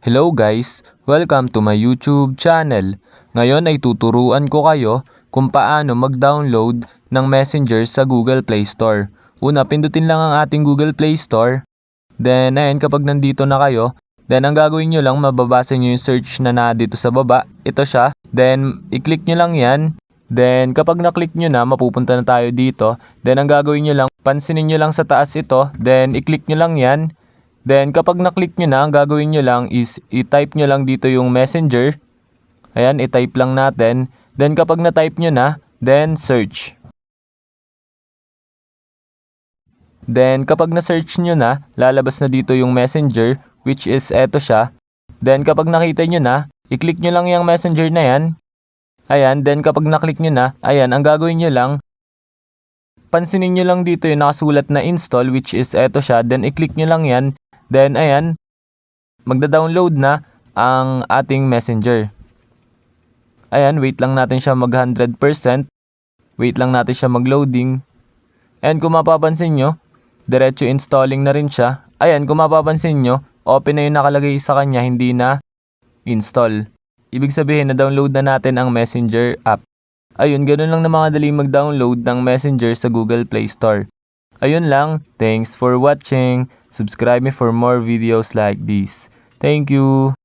Hello guys! Welcome to my YouTube channel. Ngayon ay tuturuan ko kayo kung paano mag-download ng Messenger sa Google Play Store. Una, pindutin lang ang ating Google Play Store. Then, ayan, kapag nandito na kayo, then ang gagawin nyo lang, mababasa nyo yung search na dito sa baba. Ito siya. Then, i-click nyo lang yan. Then, kapag na-click nyo na, mapupunta na tayo dito. Then, ang gagawin nyo lang, pansinin nyo lang sa taas ito. Then, i-click nyo lang yan. Then, kapag na-click nyo na, ang gagawin nyo lang is i-type nyo lang dito yung Messenger. Ayan, i-type lang natin. Then, kapag na-type nyo na, then search. Then, kapag na-search nyo na, lalabas na dito yung Messenger, which is eto siya. Then, kapag nakita nyo na, i-click nyo lang yung Messenger na yan. Ayan, then kapag na-click nyo na, ayan, ang gagawin nyo lang, pansinin nyo lang dito yung nakasulat na install, which is eto siya. Then, i-click nyo lang yan. Then, ayan, magda-download na ang ating Messenger. Ayan, wait lang natin siya mag 100%. Wait lang natin siya mag-loading. And kung mapapansin nyo, diretso installing na rin siya. Ayan, kung mapapansin nyo, open na yung nakalagay sa kanya, hindi na install. Ibig sabihin na download na natin ang Messenger app. Ayun, ganun lang na mga dali mag-download ng Messenger sa Google Play Store. Ayun lang, thanks for watching. Subscribe me for more videos like this. Thank you.